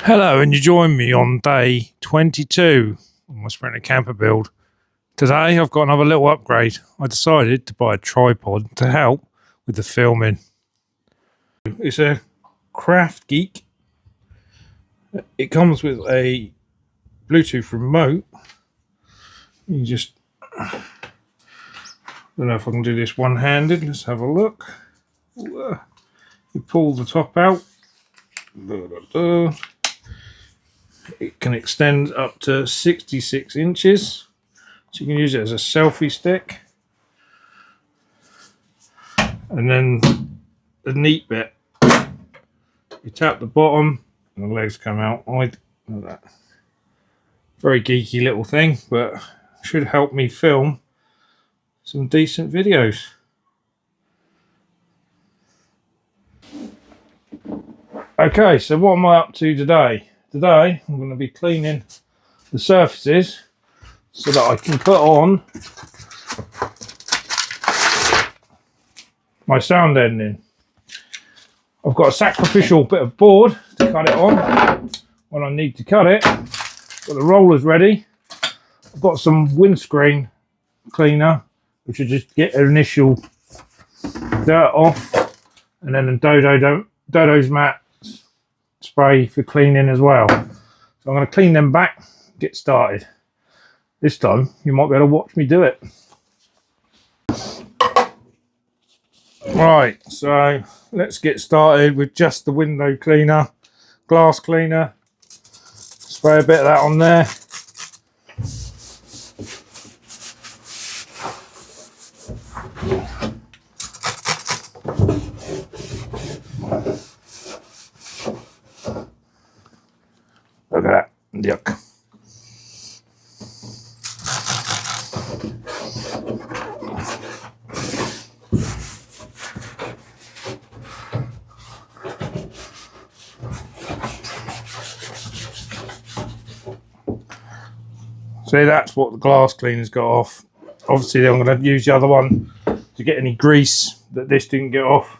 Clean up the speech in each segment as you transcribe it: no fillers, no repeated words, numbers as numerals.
Hello, and you join me on day 22 on my Sprinter camper build. Today I've got another little upgrade. I decided to buy a tripod to help with the filming. It's a Craft Geek. It comes with a Bluetooth remote. You just, I don't know if I can do this one-handed. Let's have a look. You pull the top out. It can extend up to 66 inches. So you can use it as a selfie stick. And then the neat bit, you tap the bottom and the legs come out. Very geeky little thing, but should help me film some decent videos. Okay, so what am I up to today? Today I'm going to be cleaning the surfaces so that I can put on my sound deadening. I've got a sacrificial bit of board to cut it on when I need to cut it. Got the rollers ready. I've got some windscreen cleaner, which will just get an initial dirt off, and then the Dodo's mat spray for cleaning as well. So I'm going to clean them back, get started. This time you might be able to watch me do it. Right, so let's get started with just the window cleaner, glass cleaner. Spray a bit of that on there. Look at that, yuck. See, that's what the glass cleaner's got off. Obviously, I'm going to use the other one to get any grease that this didn't get off.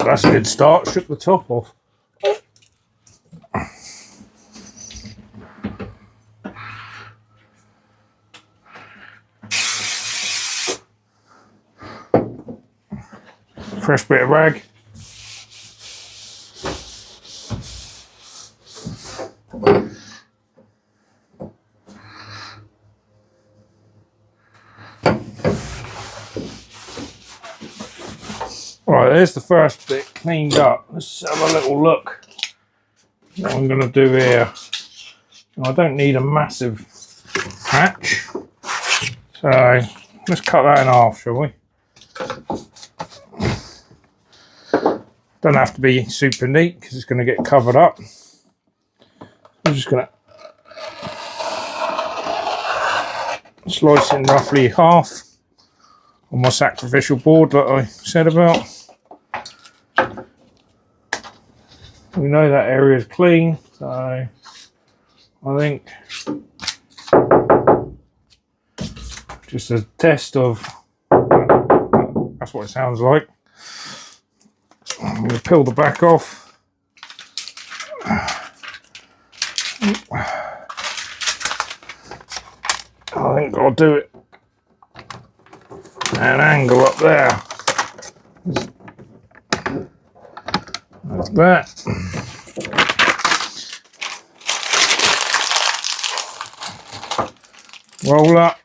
That's a good start. Shook the top off. Fresh bit of rag. Right, there's the first bit cleaned up. Let's have a little look what I'm going to do here. I don't need a massive patch, so let's cut that in half, shall we? Don't have to be super neat because it's going to get covered up. I'm just going to slice it in roughly half on my sacrificial board that I said about. We know that area is clean, so I think just a test of, that's what it sounds like. I'm going to peel the back off. I think I'll do it at an angle up there. Like that. Roll up.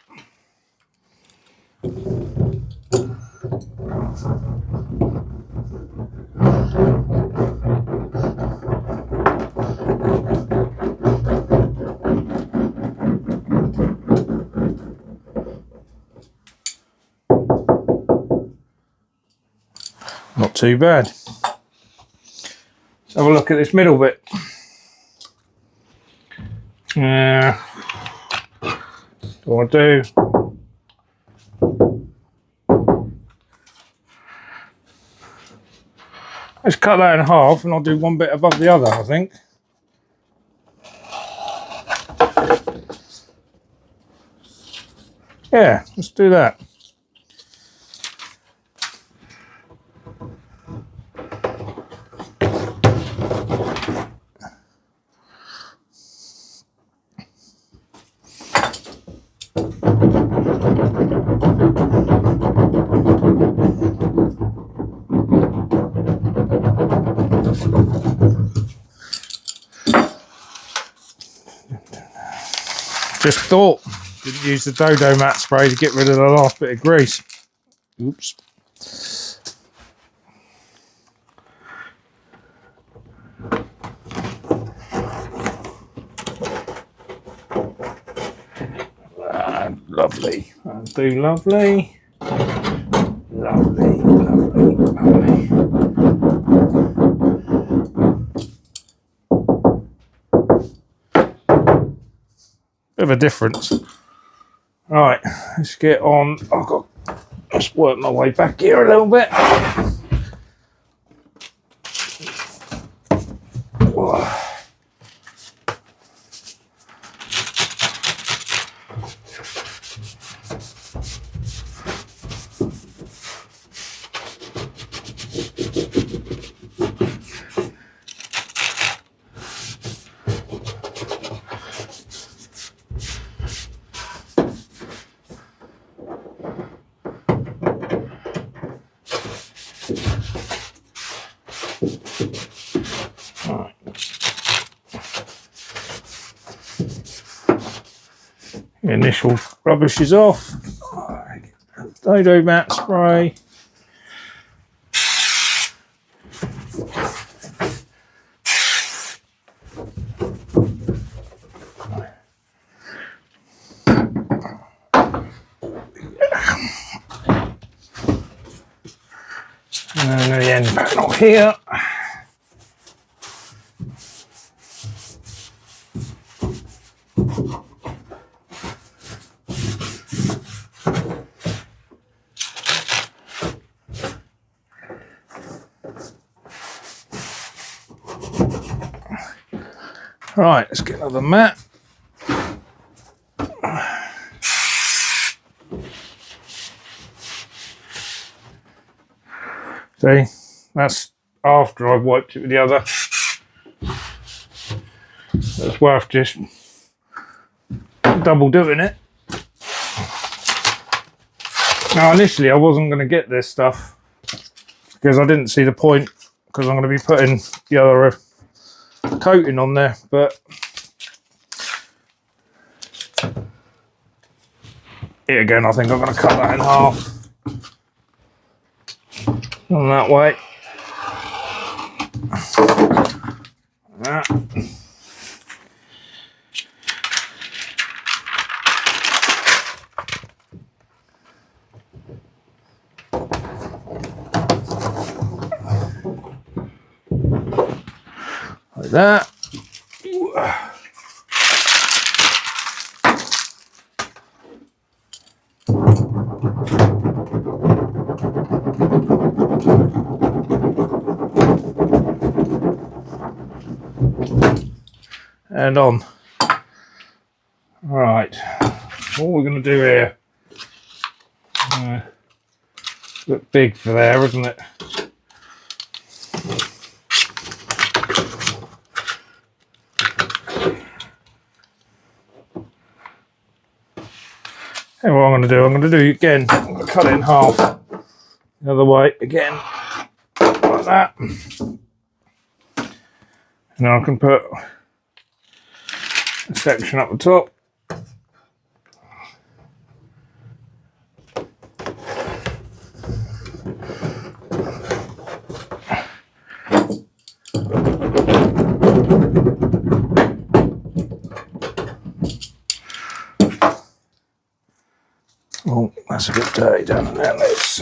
Not too bad. Let's have a look at this middle bit. So what I do, let's cut that in half and I'll do one bit above the other, I think. Yeah, let's do that. Just thought, didn't use the Dodo mat spray to get rid of the last bit of grease. Oops. Lovely. That'll do lovely. Lovely, lovely, lovely. Bit of a difference. Right, let's get on. Let's work my way back here a little bit. The initial rubbish is off. Dodo mat spray. And then the end panel here. Right, let's get another mat. See, that's after I've wiped it with the other. It's worth just double doing it. Now initially I wasn't going to get this stuff because I didn't see the point, because I'm going to be putting the other coating on there, but here again I think I'm going to cut that in half. On that way. That. Like that. And on. Right, what we're going to do here, a bit big for there, isn't it? And what I'm going to do again, I'm going to cut it in half the other way again, like that. And then I can put a section up the top. Oh, that's a bit dirty down there. Let's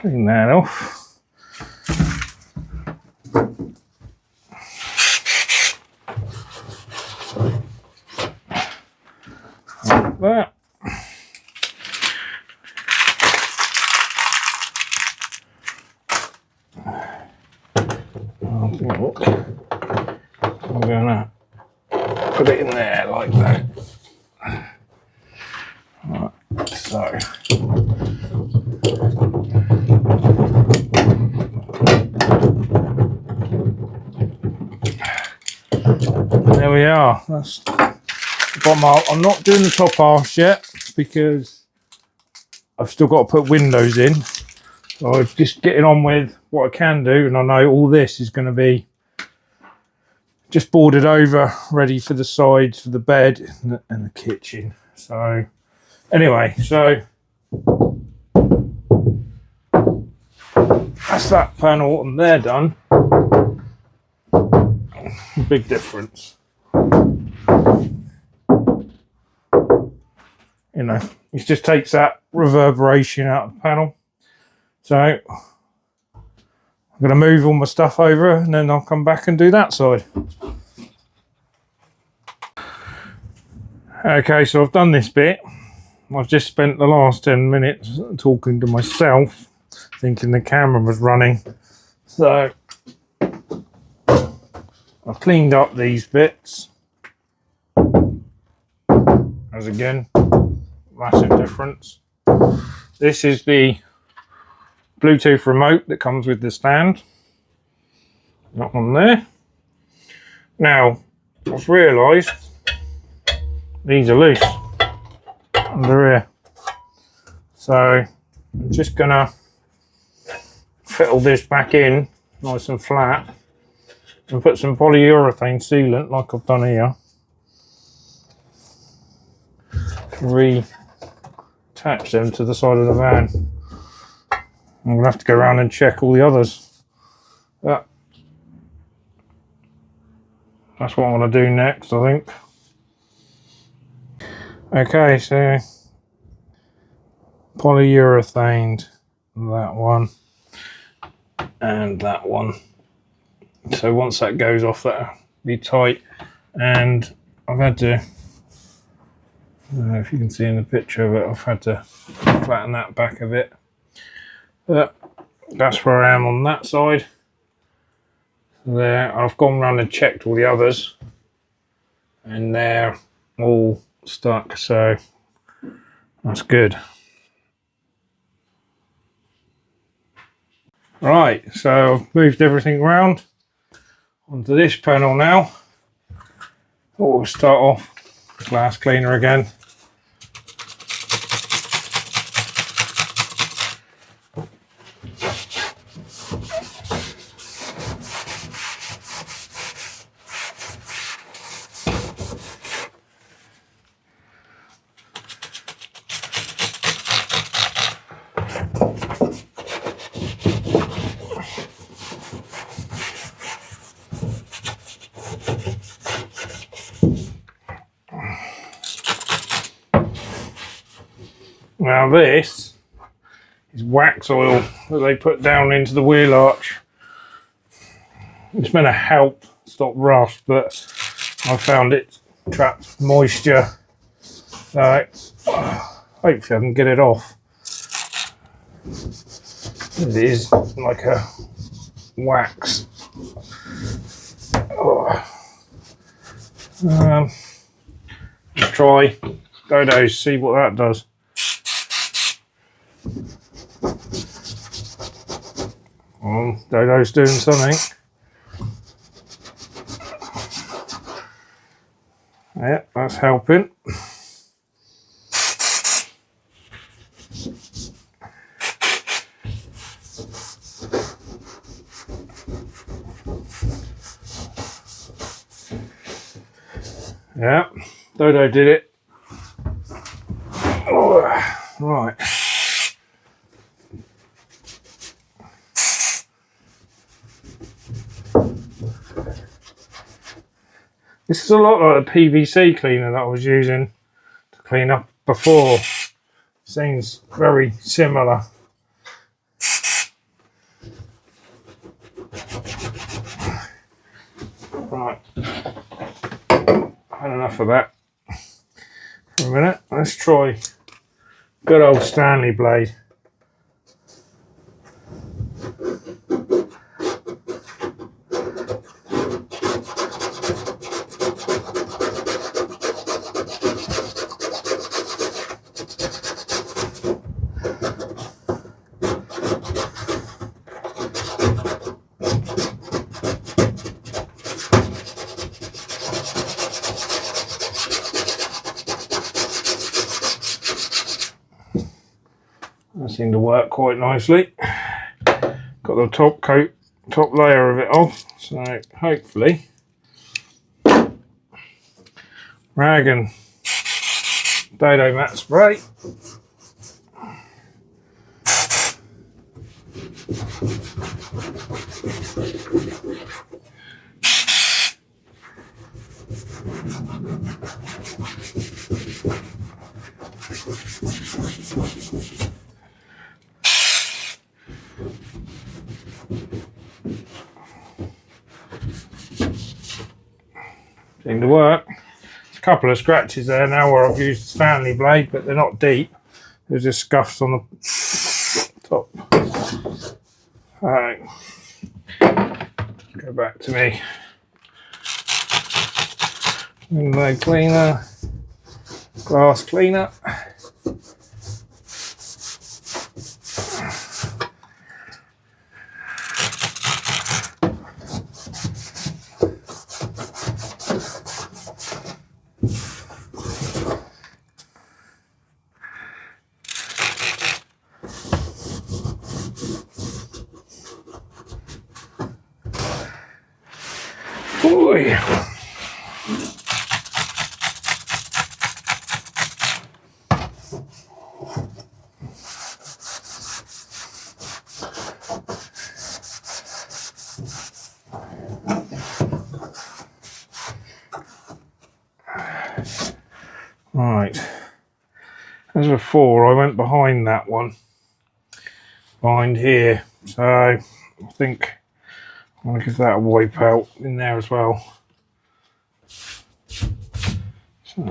clean that off. like that. I'm gonna put it in there like that. Right, so there we are. That's the bottom half. I'm not doing the top half yet because I've still got to put windows in. So I'm just getting on with what I can do, and I know all this is going to be just boarded over, ready for the sides, for the bed and the kitchen. So anyway, so that's that panel and they're done. Big difference. You know, it just takes that reverberation out of the panel. So I'm going to move all my stuff over and then I'll come back and do that side. Okay, so I've done this bit. I've just spent the last 10 minutes talking to myself, thinking the camera was running. So I've cleaned up these bits. As again, massive difference. This is the Bluetooth remote that comes with the stand. That one there. Now, I've realised these are loose under here. So I'm just gonna fiddle this back in nice and flat and put some polyurethane sealant like I've done here. Reattach them to the side of the van. I'm gonna have to go around and check all the others. That's what I'm gonna do next, I think. Okay, so polyurethane, that one and that one. So once that goes off, that'll be tight. And I've had to, I don't know if you can see in the picture, but I've had to flatten that back a bit. But that's where I am on that side. There, I've gone around and checked all the others, and they're all stuck, so that's good. Right, so I've moved everything around onto this panel now. We'll start off glass cleaner again. Now this is wax oil that they put down into the wheel arch. It's meant to help stop rust, but I found it traps moisture. So hopefully I can get it off. It is like a wax. Let's try Dodos, see what that does. Dodo's doing something. Yeah, that's helping. Yeah, Dodo did it. Oh, right. This is a lot like the PVC cleaner that I was using to clean up before. Seems very similar. Right, had enough of that. a minute. Let's try good old Stanley blade. That seemed to work quite nicely. Got the top layer of it off, so hopefully rag and dodo mat spray. Seemed to work. There's a couple of scratches there now where I've used the Stanley blade, but they're not deep. There's just scuffs on the top. Alright, go back to me. Window cleaner, glass cleaner. Boy. Right, as before, I went behind that one, behind here, so I think I'm going to give that a wipe out in there as well. So,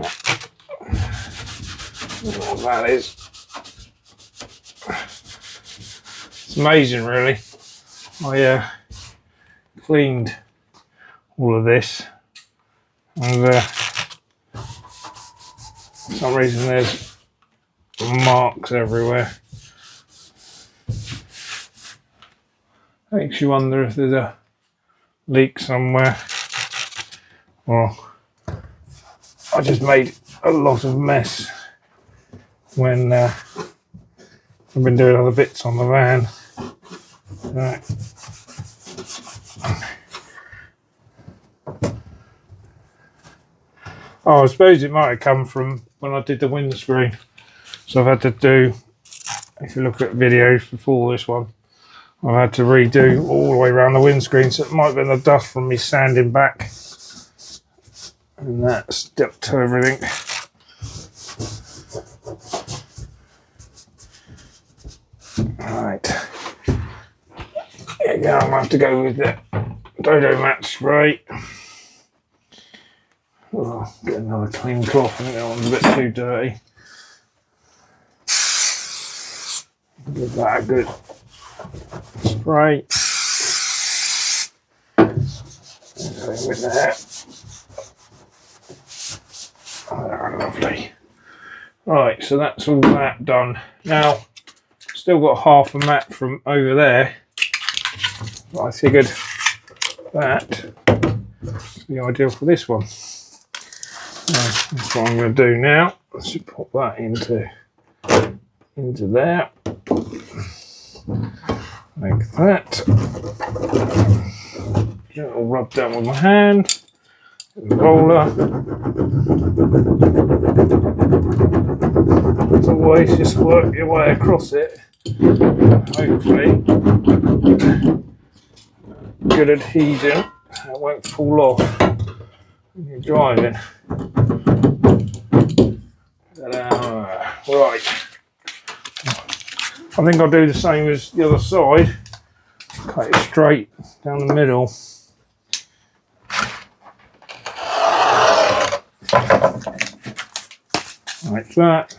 what that is. It's amazing, really. I cleaned all of this, and for some reason there's marks everywhere. Makes you wonder if there's a leak somewhere, or I just made a lot of mess when I've been doing other bits on the van. Right. Oh, I suppose it might have come from when I did the windscreen. So I've had to do, if you look at videos before this one, I've had to redo all the way around the windscreen, so it might have been the dust from me sanding back, and that stuck to everything. Right, here you go. I'm going to have to go with the dodo mat spray. Oh, get another clean cloth. I think that one's a bit too dirty. Give that a good spray. With that. Oh, lovely. Right, so that's all that done. Now, still got half a mat from over there. I figured that would be ideal for this one. That's what I'm going to do now. Let's just pop that into there, like that. Get it all rubbed down with my hand. The roller. As always, just work your way across it. Hopefully, good adhesion. It won't fall off when you're driving. Right, I think I'll do the same as the other side. Cut it straight down the middle. like that.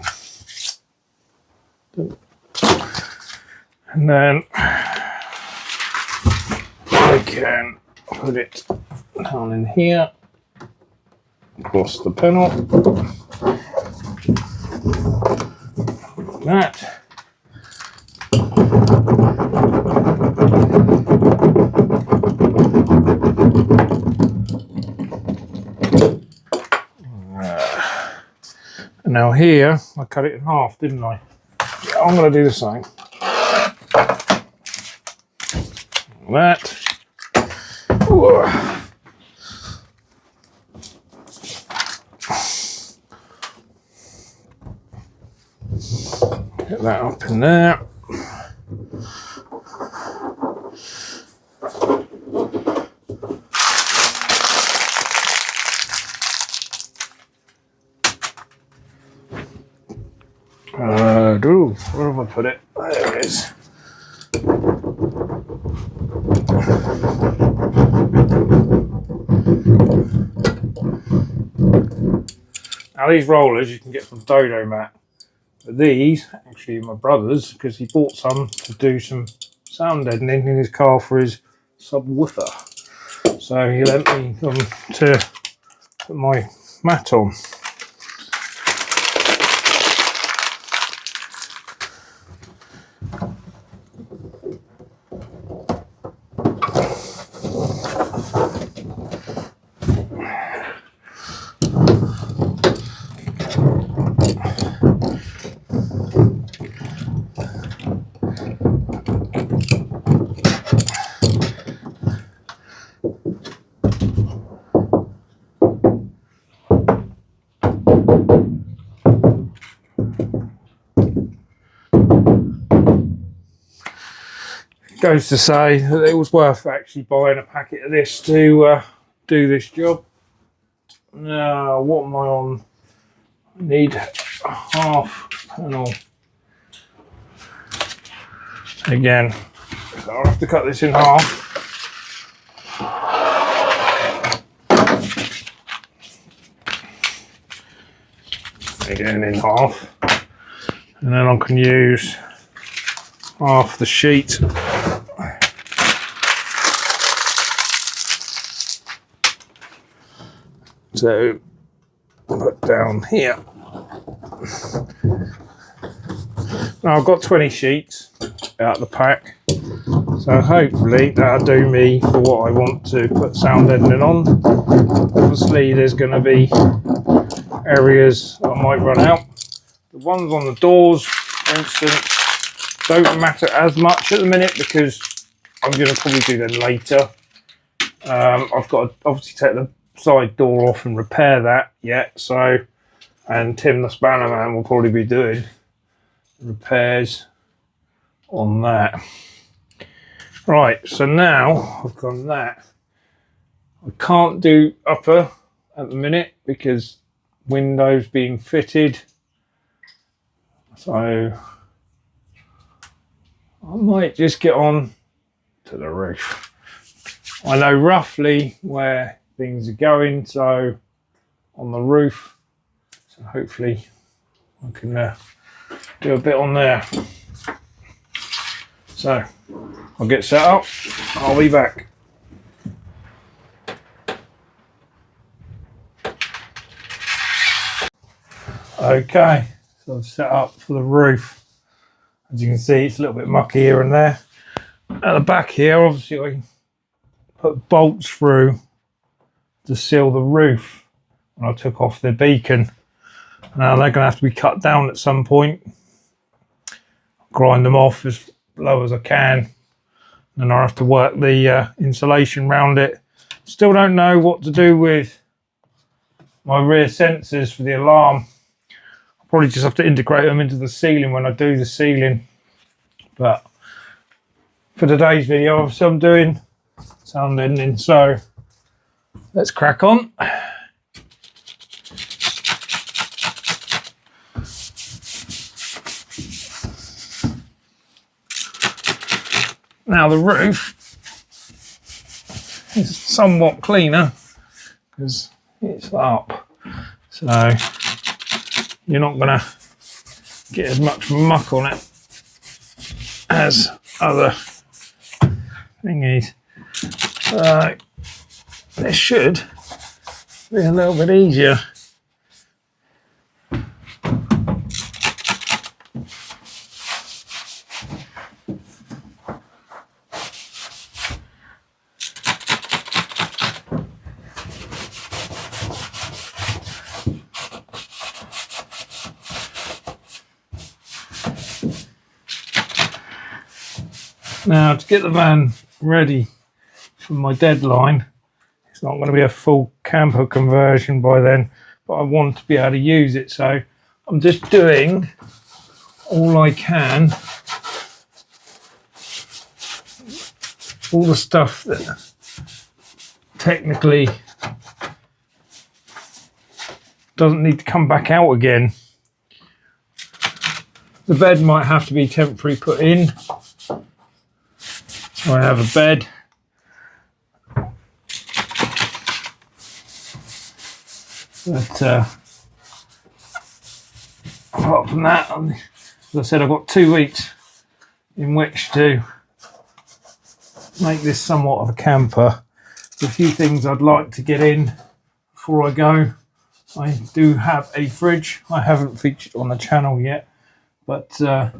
And then I can put it down in here, across the panel, like that. Now here, I cut it in half, didn't I? Yeah, I'm going to do the same. Like that. Ooh. Get that up in there. Where have I put it? There it is. Now these rollers you can get from Dodo, Matt. But these, actually my brother's, because he bought some to do some sound deadening in his car for his subwoofer. So he lent me them to put my mat on. Goes to say that it was worth actually buying a packet of this to do this job. Now, what am I on? I need a half panel again, so I'll have to cut this in half. Again in half, and then I can use half the sheet to put down here. Now I've got 20 sheets out of the pack, so hopefully that'll do me for what I want to put sound deadening on. Obviously there's going to be areas that I might run out. The ones on the doors, for instance, don't matter as much at the minute because I'm going to probably do them later. I've got to obviously take the side door off and repair that yet, so, and Tim the spanner man will probably be doing repairs on that. Right, so now I've done that. I can't do upper at the minute because windows being fitted, so I might just get on to the roof. I know roughly where things are going, so on the roof, so hopefully I can do a bit on there. So I'll get set up, I'll be back. Okay, so I've set up for the roof. As you can see, it's a little bit mucky here and there. At the back here, obviously I put bolts through to seal the roof when I took off the beacon. Now they're going to have to be cut down at some point. Grind them off as low as I can. And I'll have to work the insulation around it. Still don't know what to do with my rear sensors for the alarm. I'll probably just have to integrate them into the ceiling when I do the ceiling. But for today's video, obviously I'm doing sound deadening, so let's crack on. Now the roof is somewhat cleaner because it's up, so you're not going to get as much muck on it as other thingies. This should be a little bit easier. Now, to get the van ready for my deadline, it's not going to be a full camper conversion by then, but I want to be able to use it, so I'm just doing all I can, all the stuff that technically doesn't need to come back out again. The bed might have to be temporarily put in. So I have a bed. But apart from that, as I said, I've got 2 weeks in which to make this somewhat of a camper. There's a few things I'd like to get in before I go. I do have a fridge. I haven't featured on the channel yet, but I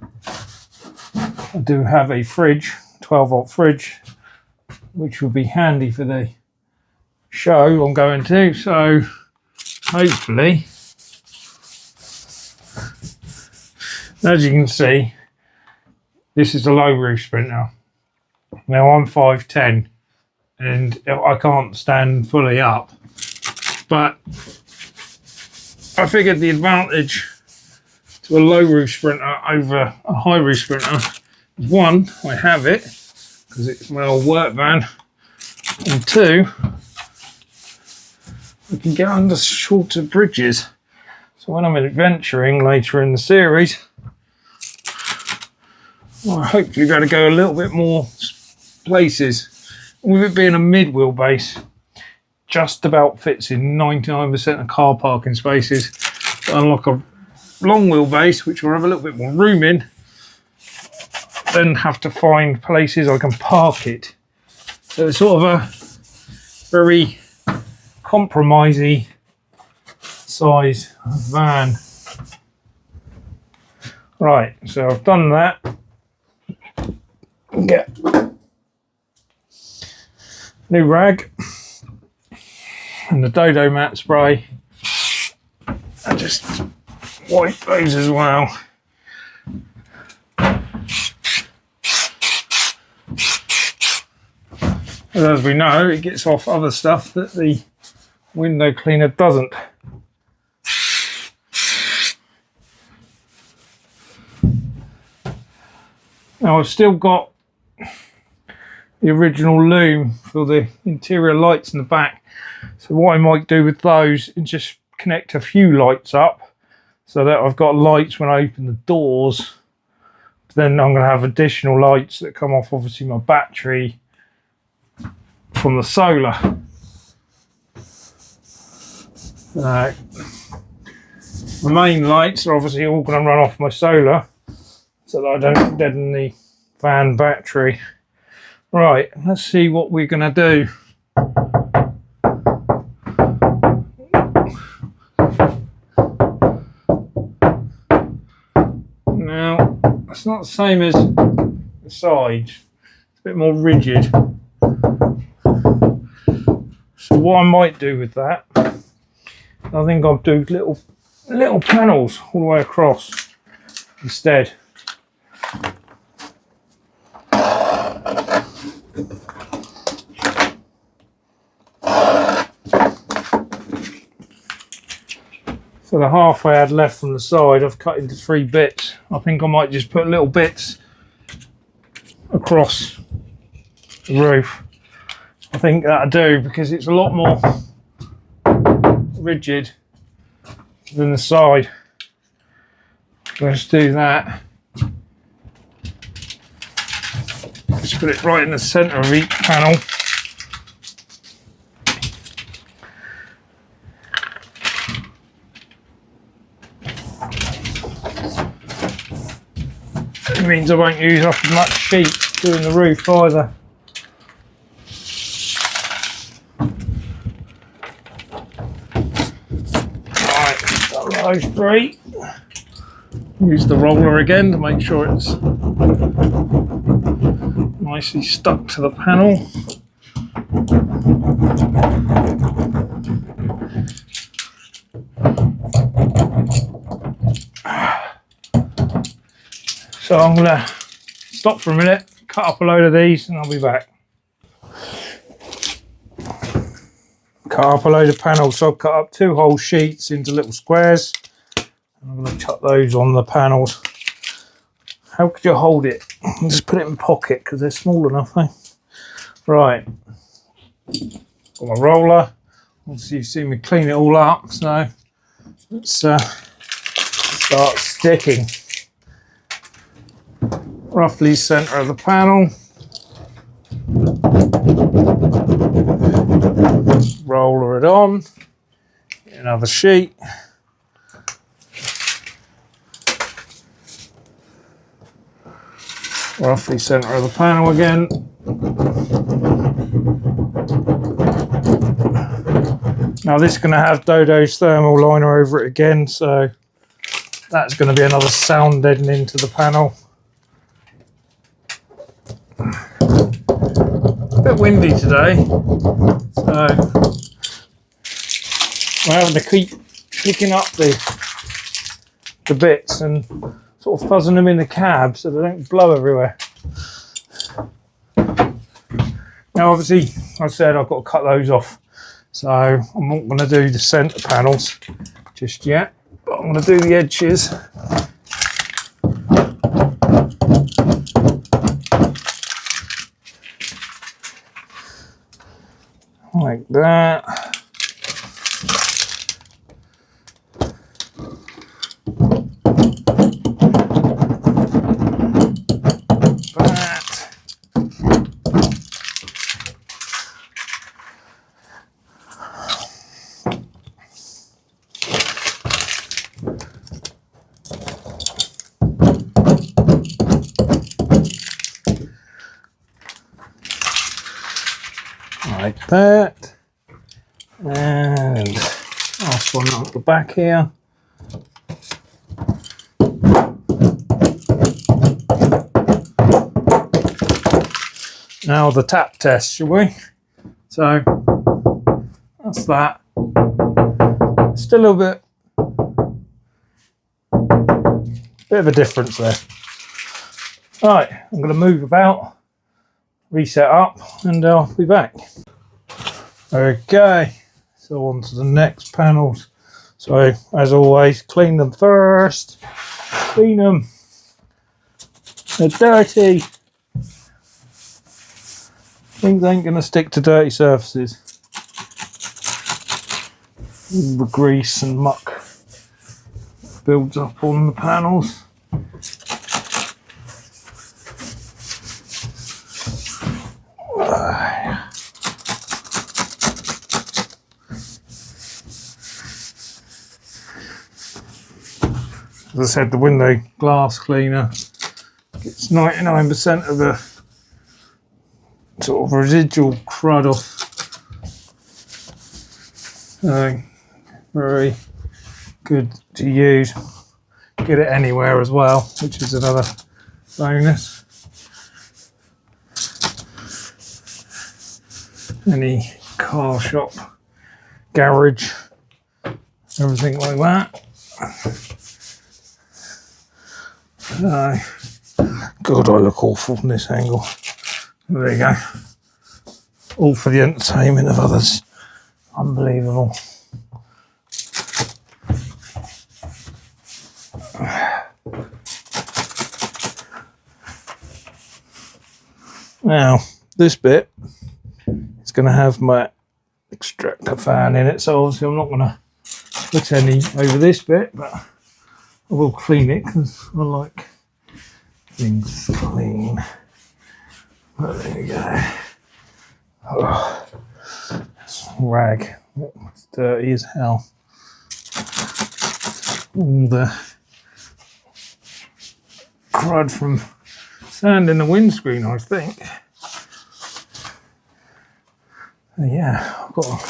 do have a fridge, 12-volt fridge, which will be handy for the show I'm going to. So hopefully, as you can see, this is a low roof Sprinter. Now I'm 5'10" and I can't stand fully up, but I figured the advantage to a low roof Sprinter over a high roof Sprinter is, one, I have it because it's my old work van, and two, I can get under shorter bridges. So when I'm adventuring later in the series, I'll hopefully be able to go a little bit more places. With it being a mid wheelbase, just about fits in 99% of car parking spaces. But unlike a long wheelbase, which will have a little bit more room in, then have to find places I can park it. So it's sort of a very compromisey size van. Right, so I've done that. Get new rag and the Dodo matte spray. I just wipe those as well. As we know, it gets off other stuff that the window cleaner doesn't. Now I've still got the original loom for the interior lights in the back. So what I might do with those is just connect a few lights up so that I've got lights when I open the doors. Then I'm going to have additional lights that come off, obviously, my battery from the solar. The main lights are obviously all going to run off my solar so that I don't deaden the van battery. Right, let's see what we're going to do. Now, it's not the same as the sides. It's a bit more rigid. So what I might do with that, I think I'll do little panels all the way across instead. So the half I had left from the side, I've cut into 3 bits. I think I might just put little bits across the roof. I think that'll do because it's a lot more rigid than the side. Let's do that. Just put it right in the centre of each panel. means I won't use up as much sheet doing the roof either. Right, got those three. Use the roller again to make sure it's nicely stuck to the panel. So I'm going to stop for a minute, cut up a load of these, and I'll be back. Cut up a load of panels, so I've cut up 2 whole sheets into little squares. And I'm going to chuck those on the panels. How could you hold it? Just put it in pocket because they're small enough, eh? Right. Got my roller. Obviously you've seen me clean it all up, so let's start sticking. Roughly centre of the panel. Roller it on. Get another sheet. Roughly centre of the panel again. Now this is going to have Dodo's thermal liner over it again, so that's going to be another sound deadening to the panel. A bit windy today, so we're having to keep picking up the bits and sort of fuzzing them in the cab so they don't blow everywhere. Now obviously, like I said, I've got to cut those off, so I'm not going to do the centre panels just yet, but I'm going to do the edges. Like that. Like that, and last one up the back here. Now the tap test, shall we? So that's that. Still a little bit of a difference there. Right, I'm going to move about, reset up, and I'll be back. Okay, so on to the next panels. So as always, clean them first. Clean them. They're dirty. Things ain't going to stick to dirty surfaces. All the grease and muck builds up on the panels. As I said, the window glass cleaner gets 99% of the sort of residual crud off. So, very good to use. Get it anywhere as well, which is another bonus. Any car shop, garage, everything like that. God, I look awful from this angle. There you go. All for the entertainment of others. Unbelievable. Now, this bit is going to have my extractor fan in it, so obviously I'm not going to put any over this bit, but I will clean it because I like things clean. But there you go. Oh, rag. It's dirty as hell. All the crud from sand in the windscreen, I think. Yeah, I've got.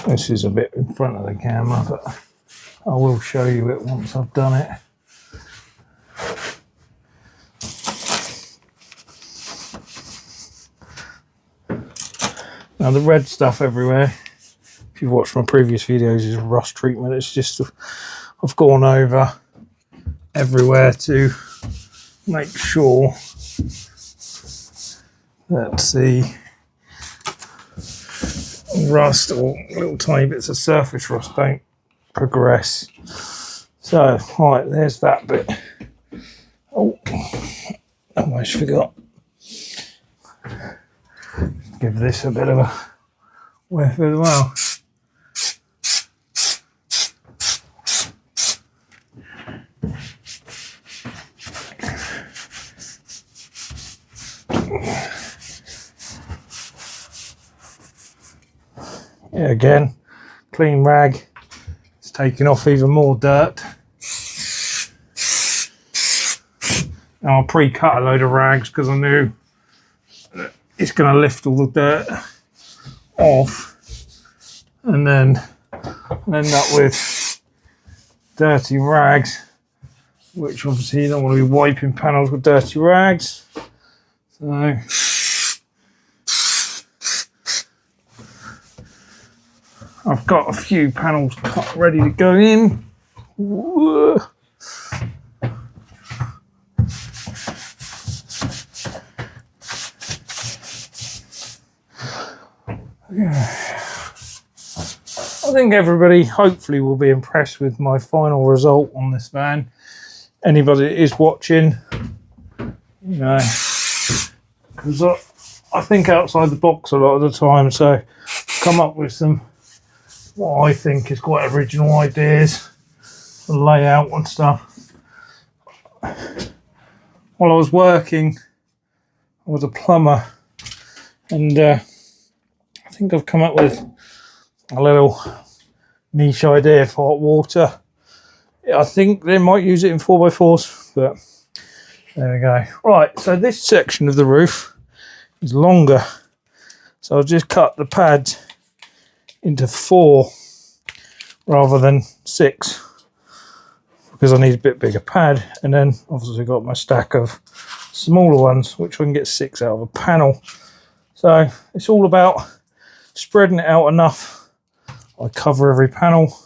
This is a bit in front of the camera, but I will show you it once I've done it. Now the red stuff everywhere, if you've watched my previous videos, is rust treatment. It's just I've gone over everywhere to make sure that the rust or little tiny bits of surface rust don't progress. So, right, there's that bit. Oh, almost forgot. Give this a bit of a whiff as well. Yeah, again, clean rag. It's taking off even more dirt. Now I pre-cut a load of rags because I knew that it's going to lift all the dirt off, and then I'll end up with dirty rags, which obviously you don't want to be wiping panels with dirty rags. So I've got a few panels cut ready to go in. Whoa. I think everybody hopefully will be impressed with my final result on this van. Anybody that is watching, you know, because I think outside the box a lot of the time, so come up with some what I think is quite original ideas for layout and stuff. While I was working, I was a plumber, and I think I've come up with a little niche idea for hot water. I think they might use it in 4x4s, but there we go. Right, so this section of the roof is longer, so I've just cut the pads into 4 rather than 6 because I need a bit bigger pad, and then obviously got my stack of smaller ones which I can get 6 out of a panel. So it's all about spreading it out enough. I cover every panel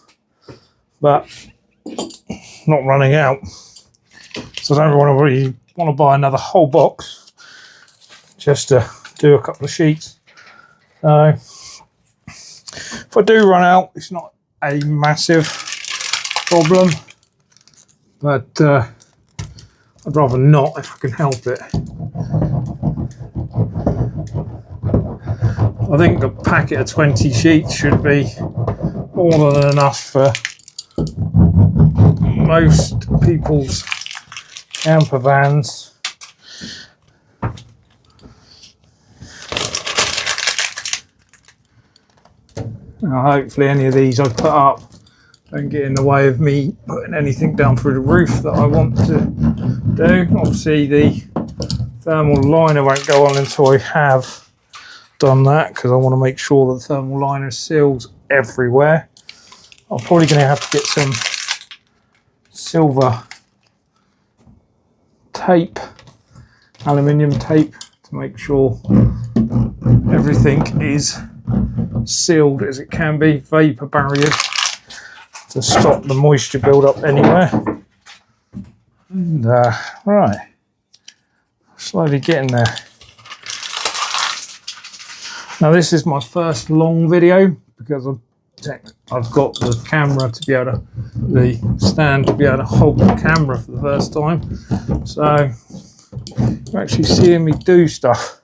but not running out, so I don't really want to buy another whole box just to do a couple of sheets. So if I do run out, it's not a massive problem, but I'd rather not if I can help it. I think the packet of 20 sheets should be more than enough for most people's camper vans. Now, hopefully any of these I put up don't get in the way of me putting anything down through the roof that I want to do. Obviously the thermal liner won't go on until I have done that, because I want to make sure that the thermal liner seals everywhere. I'm probably going to have to get some silver tape, aluminium tape, to make sure everything is sealed as it can be, vapor barriers to stop the moisture build up anywhere. And right, slowly getting there. Now this is my first long video because I've got the camera to be able to, the stand to be able to hold the camera for the first time. So you're actually seeing me do stuff,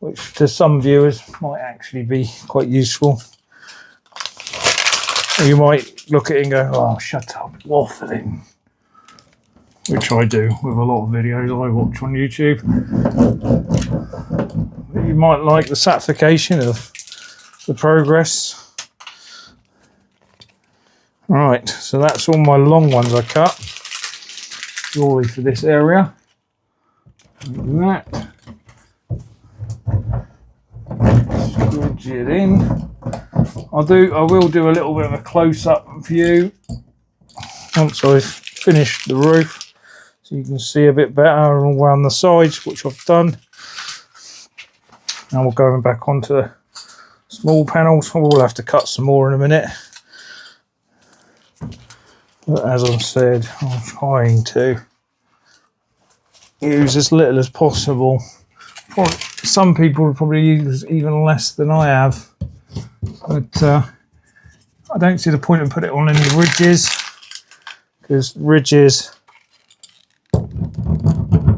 which to some viewers might actually be quite useful. Or you might look at it and go, oh, shut up, waffling. Which I do with a lot of videos I watch on YouTube. You might like the satification of the progress. Right, so that's all my long ones I cut, purely for this area. Like that. Scrunch it in. I will do a little bit of a close-up view once I've finished the roof, so you can see a bit better all around the sides, which I've done. Now we're going back onto the small panels. I will have to cut some more in a minute, but as I've said, I'm trying to use as little as possible. Some people would probably use even less than I have, but I don't see the point in putting it on any ridges, because ridges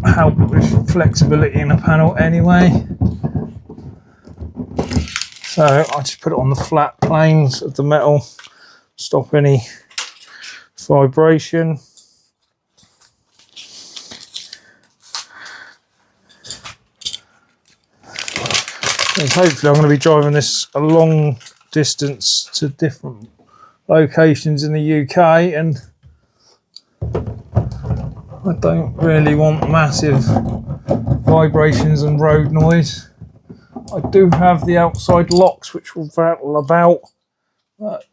help with flexibility in the panel anyway. So I just put it on the flat planes of the metal, stop any vibration. And hopefully I'm going to be driving this a long distance to different locations in the UK, and I don't really want massive vibrations and road noise. I do have the outside locks which will rattle about, but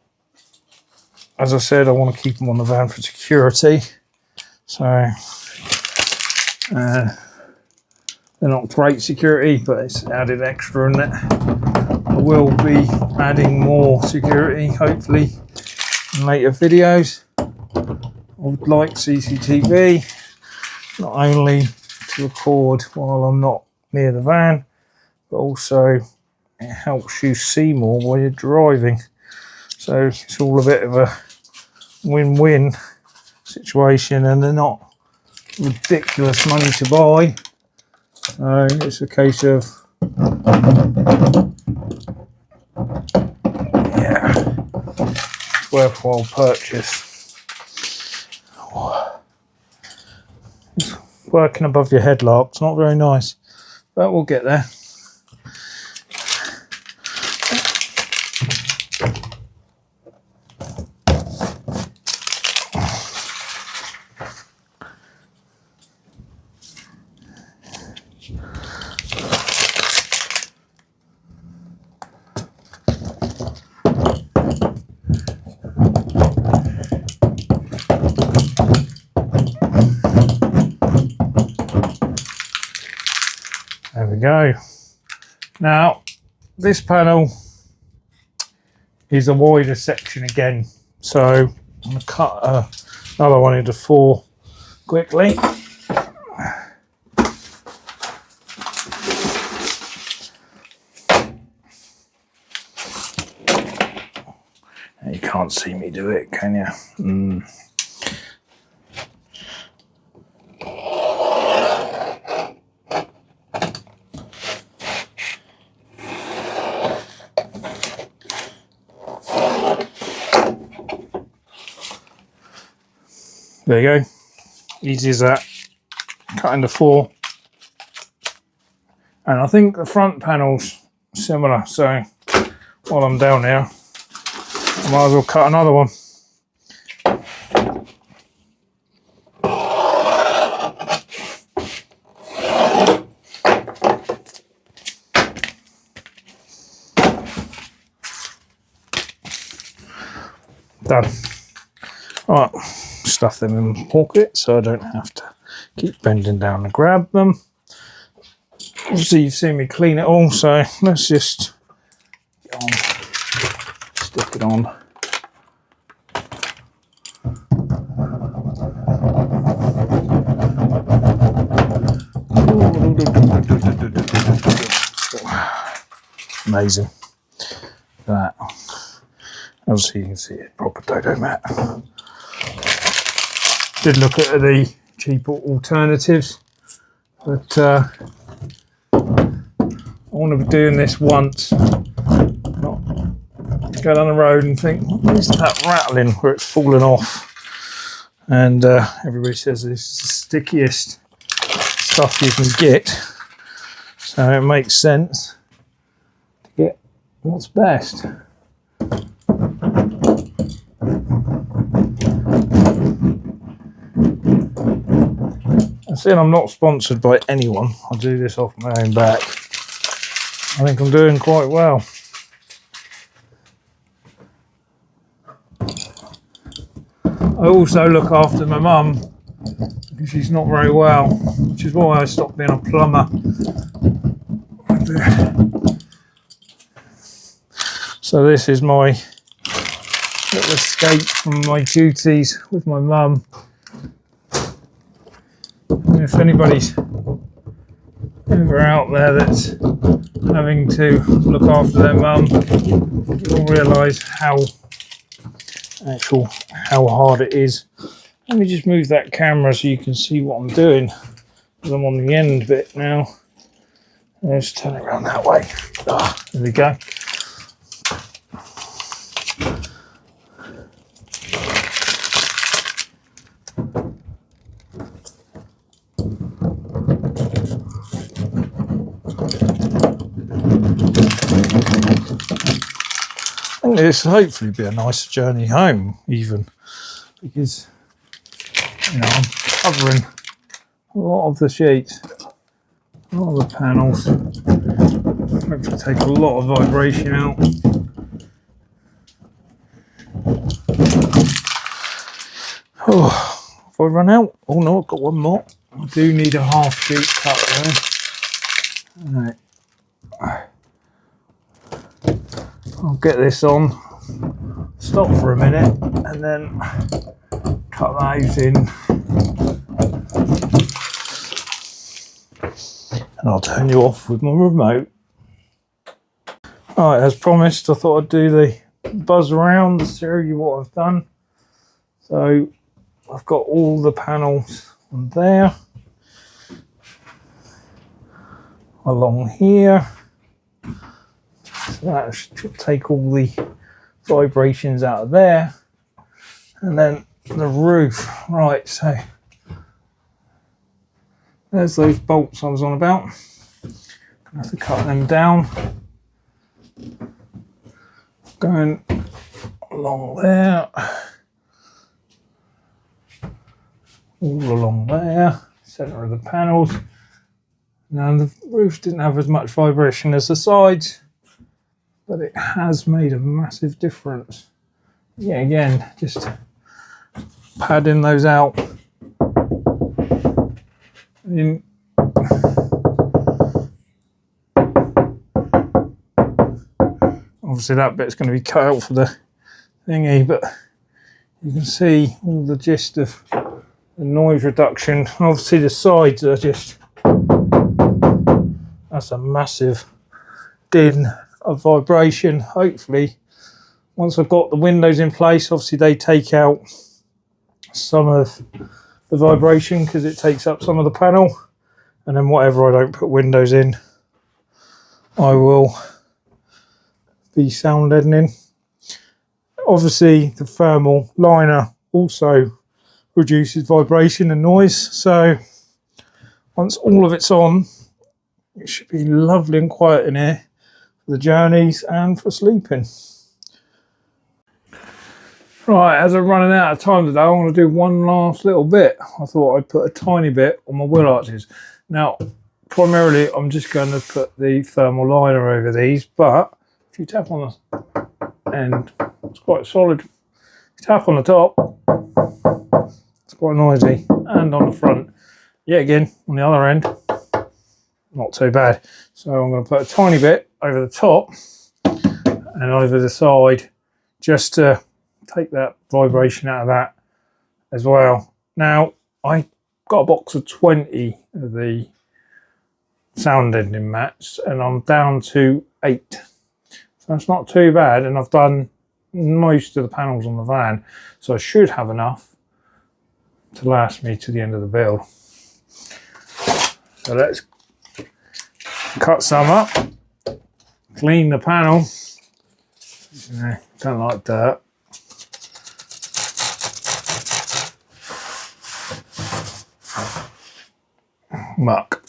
as I said, I want to keep them on the van for security, so they're not great security, but it's added extra in it. I will be adding more security hopefully in later videos. I would like CCTV, not only to record while I'm not near the van, but also it helps you see more while you're driving. So it's all a bit of a win-win situation, and they're not ridiculous money to buy. So it's a case of, yeah, worthwhile purchase. It's working above your headlock, it's not very nice, but we'll get there. There we go. Now, this panel is a wider section again, so I'm going to cut another one into 4 quickly. You can't see me do it, can you? There you go, easy as that. Cut into 4, and I think the front panel's similar, so while I'm down here I might as well cut another one. Done. Alright, stuff them in my pocket so I don't have to keep bending down to grab them. Obviously you've seen me clean it all, so let's just get on, stick it on. Amazing. That. Obviously you can see it, proper dodo mat. Did look at the cheaper alternatives, but I want to be doing this once, not go down the road and think, what is that rattling where it's falling off? And everybody says this is the stickiest stuff you can get, so it makes sense to get what's best. And seeing I'm not sponsored by anyone, I do this off my own back. I think I'm doing quite well. I also look after my mum because she's not very well, which is why I stopped being a plumber. So this is my little escape from my duties with my mum. And if anybody's ever out there that's having to look after their mum, you'll realise how hard it is. Let me just move that camera so you can see what I'm doing, because I'm on the end bit now. Let's turn it around that way. There we go. I think this will hopefully be a nice journey home, even because I'm covering a lot of the sheets, a lot of the panels. Hopefully take a lot of vibration out. Oh, have I run out? Oh no, I've got one more. I do need a half sheet cut there. Right. I'll get this on, stop for a minute, and then cut those in. And I'll turn you off with my remote. Alright, as promised, I thought I'd do the buzz around to show you what I've done. So I've got all the panels on there, along here. So that should take all the vibrations out of there. And then the roof. Right, so there's those bolts I was on about. I have to cut them down. Going along there. All along there. Centre of the panels. Now the roof didn't have as much vibration as the sides, but it has made a massive difference. Yeah, again, just padding those out. Obviously that bit's going to be cut out for the thingy, but you can see all the gist of the noise reduction. Obviously the sides are just, that's a massive din of vibration. Hopefully once I've got the windows in place, obviously they take out some of the vibration because it takes up some of the panel, and then whatever I don't put windows in, I will be sound deadening. Obviously the thermal liner also reduces vibration and noise, so once all of it's on, it should be lovely and quiet in here for the journeys and for sleeping. Right, as I'm running out of time today, I want to do one last little bit. I thought I'd put a tiny bit on my wheel arches. Now, primarily, I'm just going to put the thermal liner over these, but if you tap on the end, it's quite solid. If you tap on the top, it's quite noisy. And on the front, yet again, on the other end, not too bad. So I'm going to put a tiny bit over the top and over the side, just to take that vibration out of that as well. Now I got a box of 20 of the sound deadening mats and I'm down to 8, so it's not too bad, and I've done most of the panels on the van, so I should have enough to last me to the end of the build. So let's cut some up, clean the panel. Don't like dirt. Muck.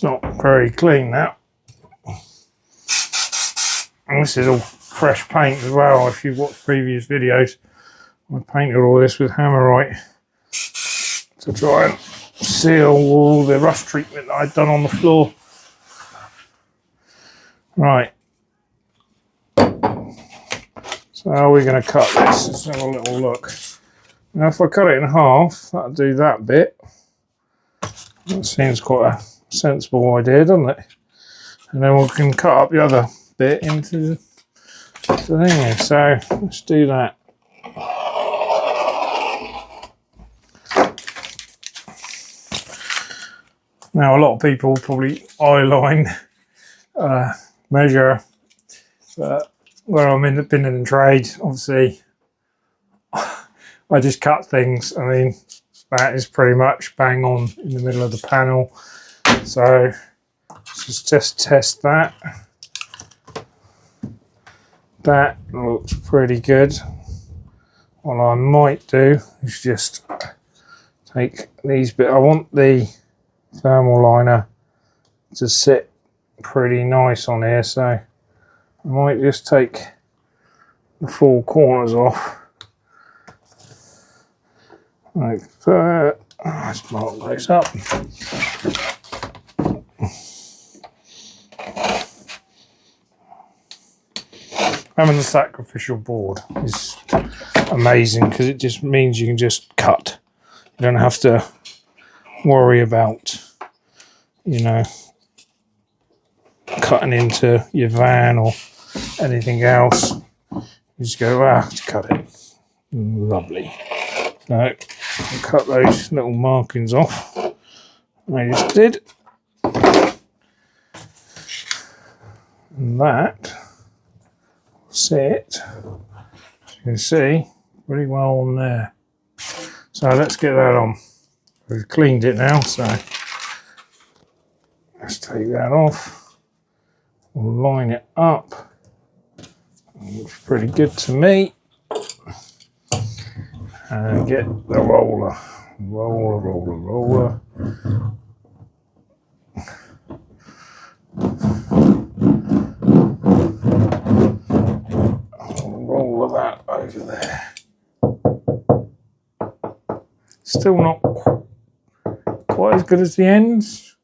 It's not very clean now. And this is all fresh paint as well. If you've watched previous videos, I painted all this with Hammerite to try and seal all the rust treatment that I'd done on the floor. Right. So how are we going to cut this? Let's have a little look. Now if I cut it in half, that'll do that bit. That seems quite a sensible idea, doesn't it? And then we can cut up the other bit into the thing here. So let's do that. Now a lot of people probably eyeline measure, but where I'm independent in trade, obviously I just cut things. I mean, that is pretty much bang on in the middle of the panel. So let's just test that. That looks pretty good. What I might do is just take these bits. I want the thermal liner to sit pretty nice on here, so I might just take the four corners off like that. Let's mark those up. Having the sacrificial board is amazing because it just means you can just cut. You don't have to worry about, you know, cutting into your van or anything else. You just go, to cut it. Lovely. So I'll cut those little markings off. I just did. And that sit, as you can see, pretty well on there. So let's get that on. We've cleaned it now, so let's take that off. We'll line it up. It looks pretty good to me. And get the roller. Roller. Roll that over there. Still not quite as good as the ends.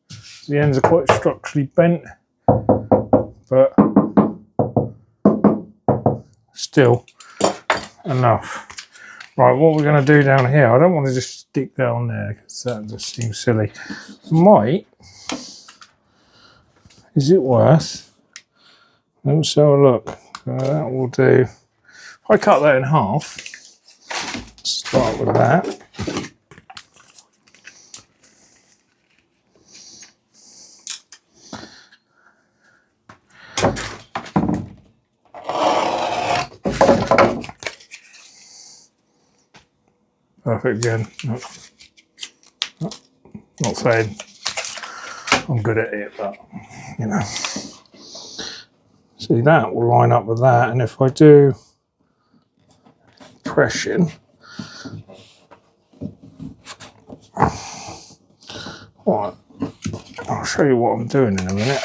The ends are quite structurally bent, but still enough. Right, what we're going to do down here, I don't want to just stick that on there because that just seems silly. Is it worth? Let's have a look. That will do. If I cut that in half, start with that. Perfect again. Not saying I'm good at it, but you know. See, that will line up with that, and if I do pressing, right, I'll show you what I'm doing in a minute.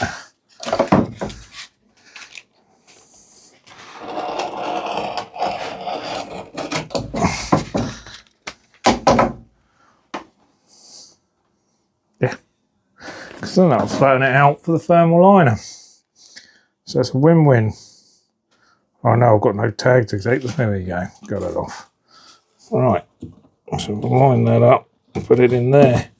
Yeah, because then that'll flatten it out for the thermal liner. So it's a win-win. Oh no, I've got no tag to take. There we go. Got it off. All right. So we'll line that up and put it in there.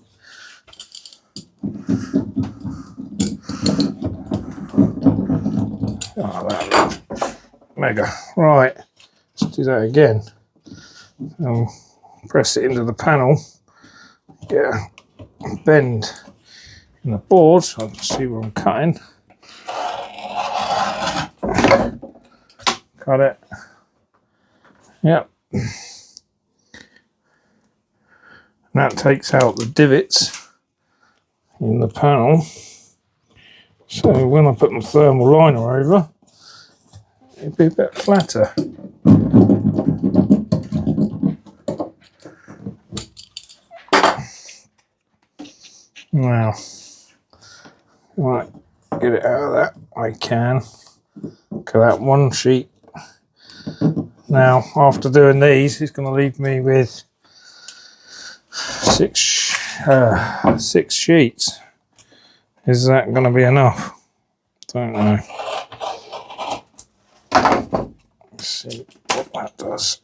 Oh, that looks mega. Right. Let's do that again. I'll press it into the panel. Get a bend in the board so I can see where I'm cutting. Got it. Yep. And that takes out the divots in the panel. So when I put my thermal liner over, it'll be a bit flatter. Now, Right, get it out of that. I can. Look at that one sheet. Now, after doing these, it's going to leave me with six sheets. Is that going to be enough? Don't know. Let's see what that does.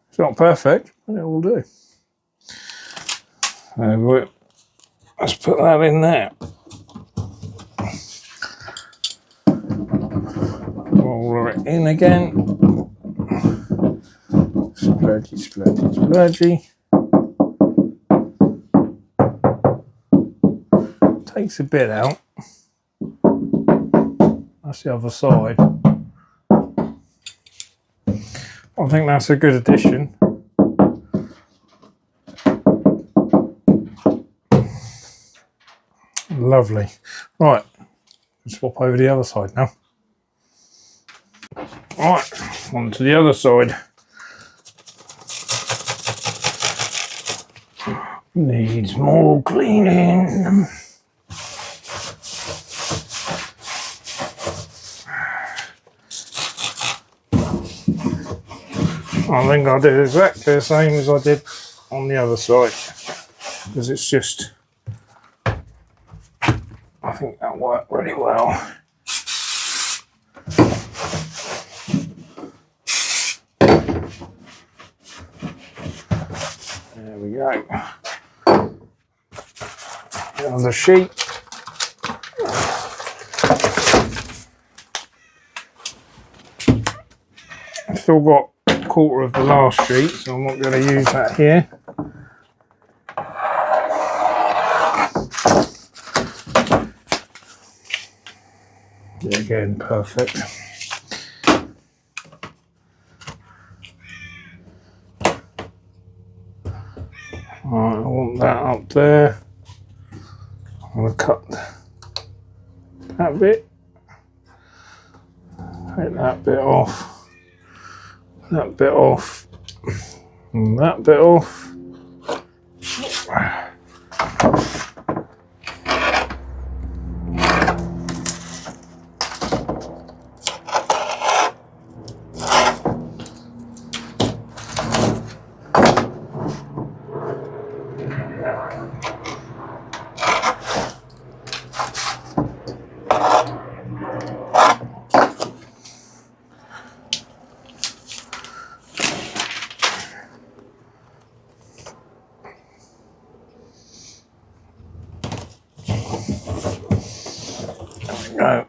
It's not perfect, but it will do. So let's put that in there. Roll it in again. Splurgy, splurgy, splurgy. Takes a bit out. That's the other side. I think that's a good addition. Lovely. Right, swap over the other side now. Right, on to the other side. Needs more cleaning. I think I did exactly the same as I did on the other side, because it's just, I think that worked really well. There we go. Another sheet. I've still got a quarter of the last sheet, so I'm not going to use that here. Again, perfect. Right, I want that up there. I'm going to cut that bit. Take that bit off. That bit off. And that bit off. Go.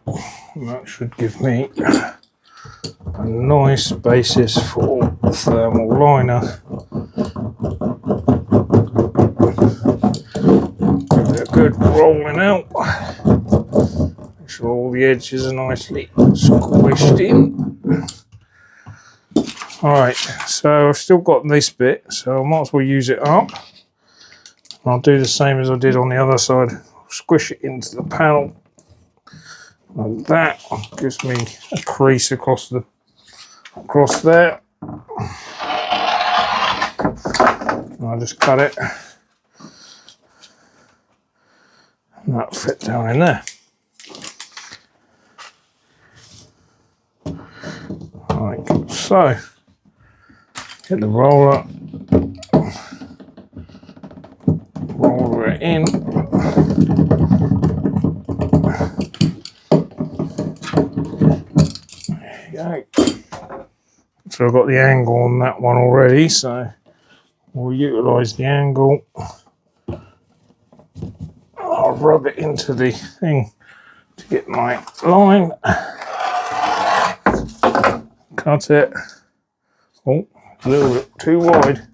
That should give me a nice basis for the thermal liner. Give it a good rolling out. Make sure all the edges are nicely squished in. Alright, so I've still got this bit, so I might as well use it up. I'll do the same as I did on the other side. Squish it into the panel. Like that. Gives me a crease across there. I'll just cut it. And that'll fit down in there. Like so. Get the roller. Roll it in. There you go. So I've got the angle on that one already, so we'll utilise the angle. I'll rub it into the thing to get my line. Cut it. Oh, a little bit too wide.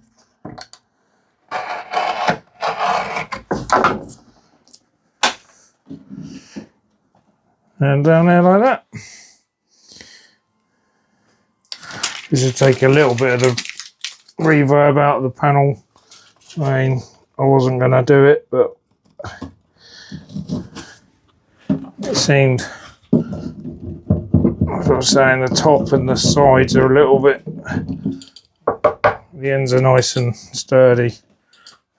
And down there like that. This will take a little bit of the reverb out of the panel. I mean, I wasn't going to do it, but it seemed, as I was saying, the top and the sides are a little bit, the ends are nice and sturdy.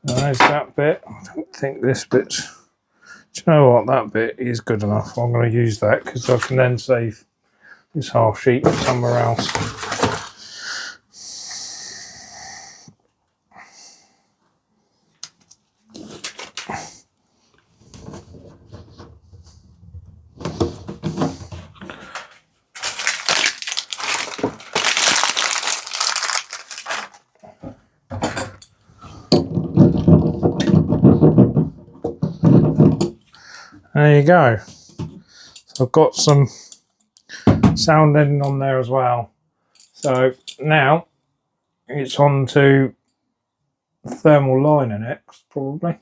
There's that bit. I don't think this bit's... Do you know what? That bit is good enough. I'm going to use that because I can then save this half sheet somewhere else. There you go. So I've got some sound deadening on there as well. So now it's on to thermal liner next, probably.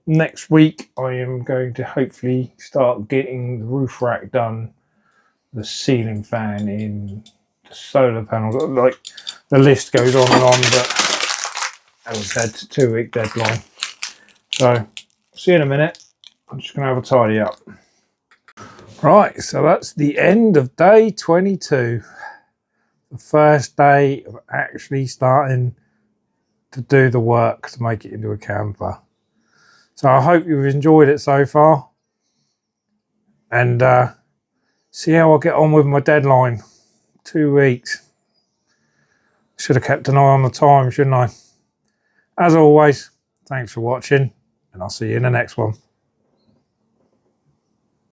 Next week I am going to hopefully start getting the roof rack done, the ceiling fan in, the solar panels. Like, the list goes on and on, but as I said, it's a 2-week deadline. So see you in a minute. I'm just going to have a tidy up. Right, so that's the end of day 22. The first day of actually starting to do the work to make it into a camper. So I hope you've enjoyed it so far. And see how I get on with my deadline. 2 weeks. Should have kept an eye on the time, shouldn't I? As always, thanks for watching, and I'll see you in the next one.